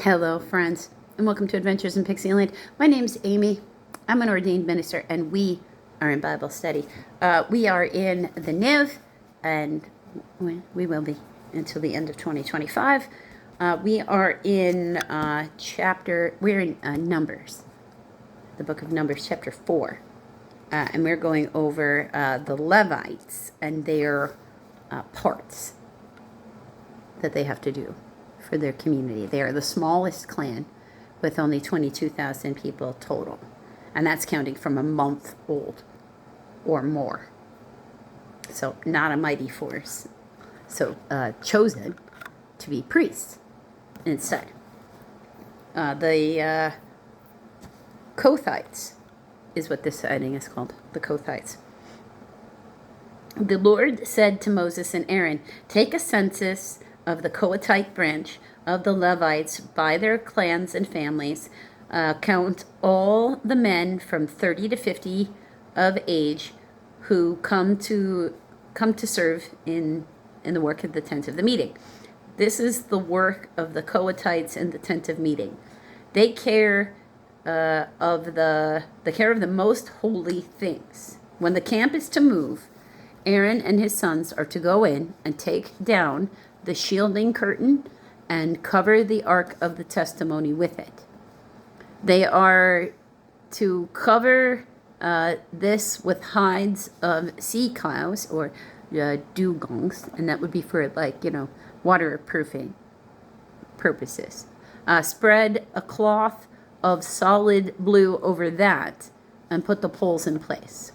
Hello, friends, and welcome to Adventures in Pixie Land. My name's Amy. I'm an ordained minister, and we are in Bible study. We are in the NIV, and we will be until the end of 2025. We are in we're in Numbers, the book of Numbers, chapter 4. And we're going over the Levites and their parts that they have to do for their community. They are the smallest clan with only 22,000 people total. And that's counting from a month old or more. So not a mighty force. So chosen to be priests instead. The Kohathites is what this sighting is called, the Kohathites. The Lord said to Moses and Aaron, "Take a census of the Kohathite branch of the Levites by their clans and families. Count all the men from 30 to 50 of age who come to serve in the work of the tent of the meeting." This is the work of the Kohathites in the tent of meeting. They care of the care of the most holy things. When the camp is to move, Aaron and his sons are to go in and take down the shielding curtain and cover the ark of the testimony with it. They are to cover this with hides of sea cows or dugongs, and that would be for waterproofing purposes. Spread a cloth of solid blue over that and put the poles in place.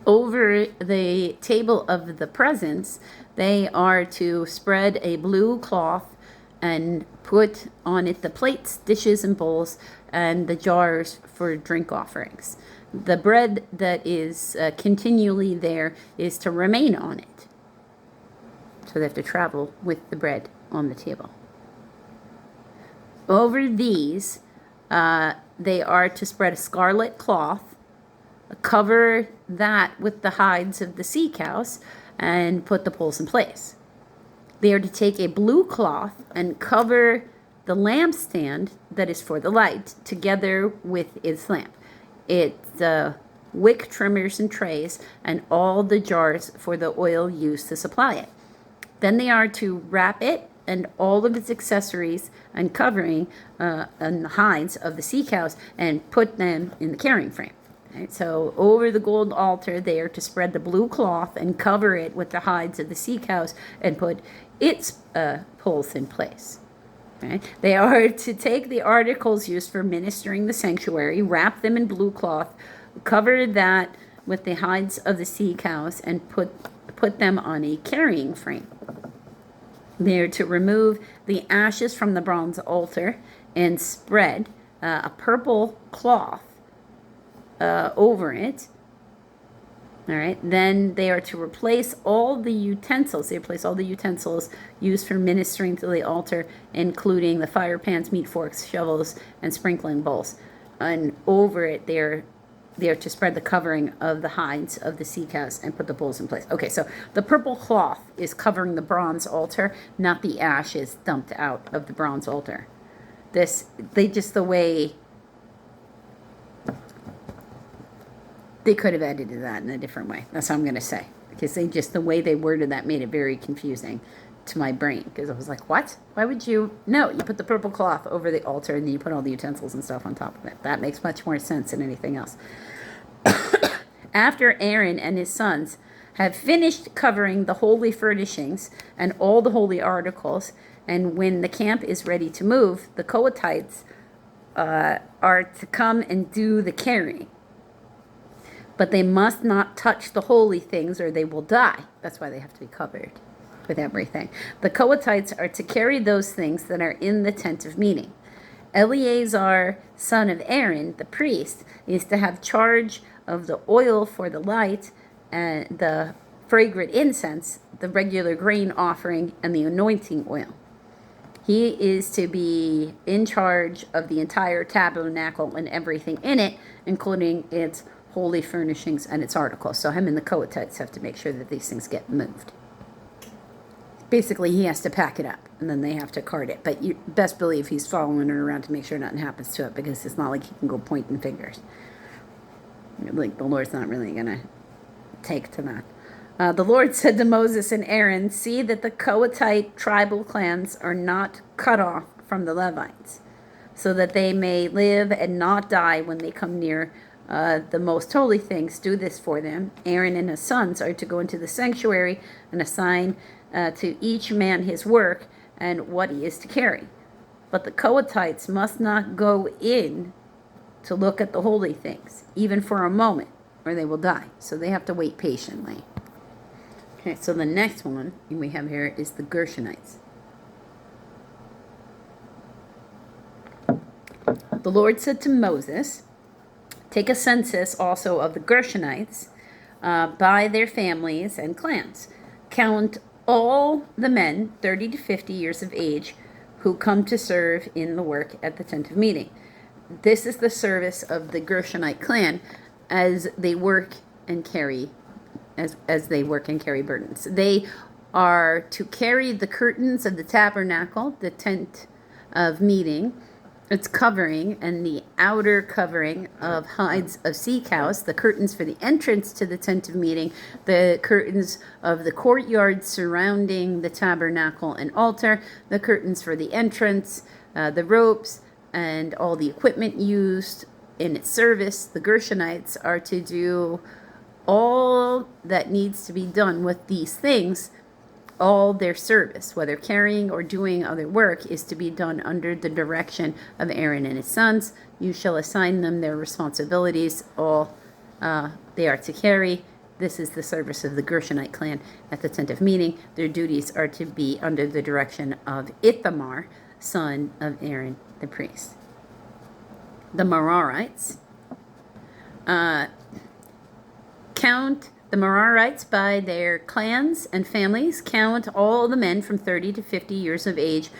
Over the table of the presence, they are to spread a blue cloth and put on it the plates, dishes, and bowls, and the jars for drink offerings. The bread that is continually there is to remain on it. So they have to travel with the bread on the table. Over these, they are to spread a scarlet cloth, cover that with the hides of the sea cows, and put the poles in place. They are to take a blue cloth and cover the lampstand that is for the light together with its lamp, its wick trimmers and trays, and all the jars for the oil used to supply it. Then they are to wrap it and all of its accessories and covering and the hides of the sea cows and put them in the carrying frame. Right, so over the gold altar, they are to spread the blue cloth and cover it with the hides of the sea cows and put its poles in place. Right? They are to take the articles used for ministering the sanctuary, wrap them in blue cloth, cover that with the hides of the sea cows, and put them on a carrying frame. They are to remove the ashes from the bronze altar and spread a purple cloth over it. All right. Then they are to replace all the utensils. They replace all the utensils used for ministering to the altar, including the fire pans, meat forks, shovels, and sprinkling bowls. And over it, they are to spread the covering of the hides of the sea cows and put the bowls in place. Okay, so the purple cloth is covering the bronze altar, not the ashes dumped out of the bronze altar. They could have edited that in a different way. That's what I'm going to say. Because the way they worded that made it very confusing to my brain. Because I was like, what? Why would you? No, you put the purple cloth over the altar and then you put all the utensils and stuff on top of it. That makes much more sense than anything else. After Aaron and his sons have finished covering the holy furnishings and all the holy articles, and when the camp is ready to move, the Kohathites are to come and do the carrying. But they must not touch the holy things or they will die. That's why they have to be covered with everything. The Kohathites are to carry those things that are in the tent of meeting. Eleazar, son of Aaron, the priest, is to have charge of the oil for the light and the fragrant incense, the regular grain offering, and the anointing oil. He is to be in charge of the entire tabernacle and everything in it, including its holy furnishings and its articles. So him and the Kohathites have to make sure that these things get moved. basically he has to pack it up and then they have to cart it. But you best believe he's following her around to make sure nothing happens to it, because it's not like he can go pointing fingers. Like, the Lord's not really going to take to that. The Lord said to Moses and Aaron, "See that the Kohathite tribal clans are not cut off from the Levites, so that they may live and not die when they come near the most holy things. Do this for them. Aaron and his sons are to go into the sanctuary and assign to each man his work and what he is to carry. But the Kohathites must not go in to look at the holy things, even for a moment, or they will die." So they have to wait patiently. Okay, so the next one we have here is the Gershonites. The Lord said to Moses, "Take a census also of the Gershonites by their families and clans. Count all the men 30 to 50 years of age who come to serve in the work at the tent of meeting." This is the service of the Gershonite clan as they work and carry burdens. They are to carry the curtains of the tabernacle, the tent of meeting, its covering, and the outer covering of hides of sea cows, the curtains for the entrance to the tent of meeting, the curtains of the courtyard surrounding the tabernacle and altar, the curtains for the entrance, the ropes, and all the equipment used in its service. The Gershonites are to do all that needs to be done with these things. All their service, whether carrying or doing other work, is to be done under the direction of Aaron and his sons. You shall assign them their responsibilities, all they are to carry. This is the service of the Gershonite clan at the tent of meeting. Their duties are to be under the direction of Ithamar, son of Aaron the priest. The Merarites count the Merarites by their clans and families. Count all the men from 30 to 50 years of age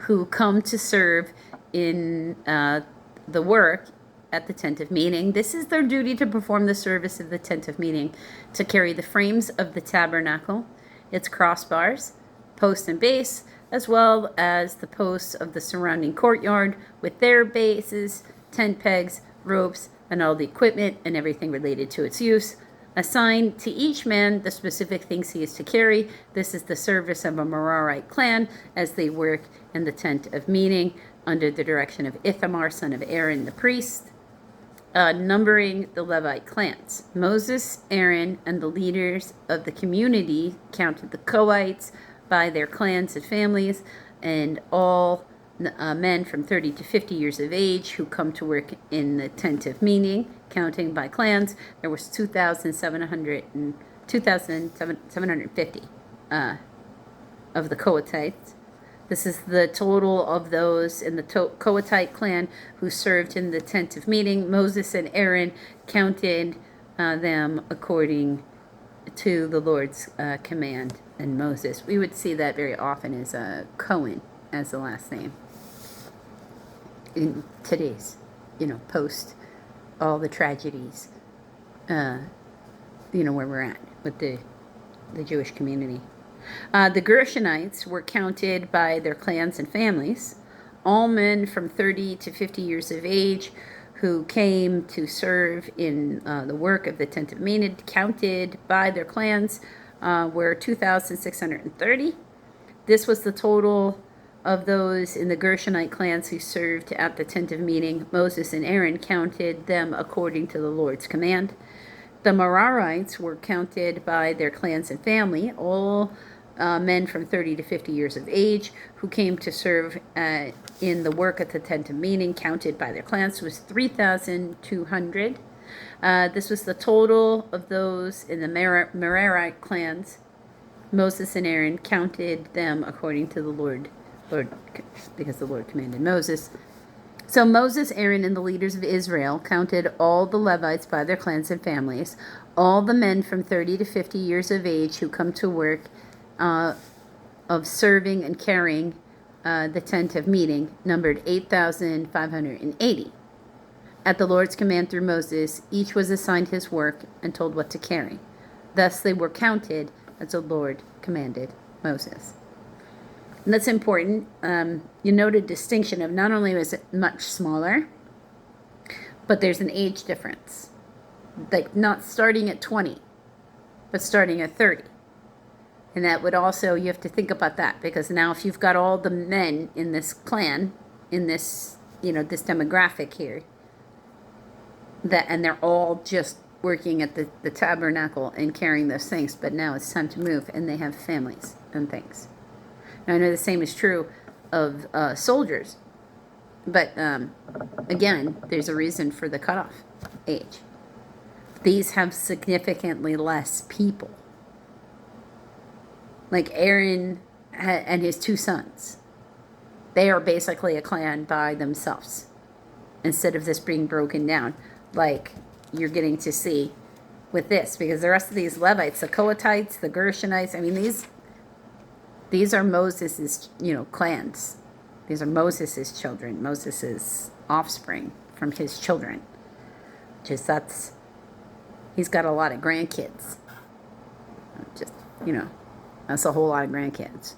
who come to serve in the work at the tent of meeting. This is their duty to perform the service of the tent of meeting, to carry the frames of the tabernacle, its crossbars, post and base, as well as the posts of the surrounding courtyard with their bases, tent pegs, ropes, and all the equipment and everything related to its use. Assign to each man the specific things he is to carry. This is the service of a Merarite clan as they work in the tent of meeting under the direction of Ithamar, son of Aaron the priest. Numbering the Levite clans. Moses, Aaron, and the leaders of the community counted the Kohathites by their clans and families, and all men from 30 to 50 years of age who come to work in the tent of meeting, counting by clans. There was 2,750 of the Kohathites. This is the total of those in the Kohathite clan who served in the tent of meeting. Moses and Aaron counted them according to the Lord's command. And Moses, we would see that very often as Cohen as the last name in today's, post all the tragedies, where we're at with the Jewish community. The Gershonites were counted by their clans and families. All men from 30 to 50 years of age who came to serve in the work of the tent of meeting, counted by their clans, were 2,630. This was the total of those in the Gershonite clans who served at the tent of meeting. Moses and Aaron counted them according to the Lord's command. The Merarites were counted by their clans and family. All men from 30 to 50 years of age who came to serve in the work at the tent of meeting, counted by their clans, was 3,200. This was the total of those in the Merarite clans. Moses and Aaron counted them according to the Lord, because the Lord commanded Moses. So Moses, Aaron, and the leaders of Israel counted all the Levites by their clans and families. All the men from 30 to 50 years of age who come to work of serving and carrying the tent of meeting numbered 8,580. At the Lord's command through Moses, each was assigned his work and told what to carry. Thus they were counted as the Lord commanded Moses. And that's important. You note a distinction of not only was it much smaller, but there's an age difference. Like not starting at 20, but starting at 30. And that would also, you have to think about that, because now if you've got all the men in this clan, in this, this demographic here, and they're all just working at the tabernacle and carrying those things, but now it's time to move, and they have families and things. Now, I know the same is true of soldiers, but again, there's a reason for the cutoff age. These have significantly less people. Like Aaron and his 2 sons. They are basically a clan by themselves. Instead of this being broken down, like you're getting to see with this. Because the rest of these Levites, the Kohathites, the Gershonites, I mean, these are Moses's, clans. These are Moses's children, Moses's offspring from his children. He's got a lot of grandkids. Just, that's a whole lot of grandkids.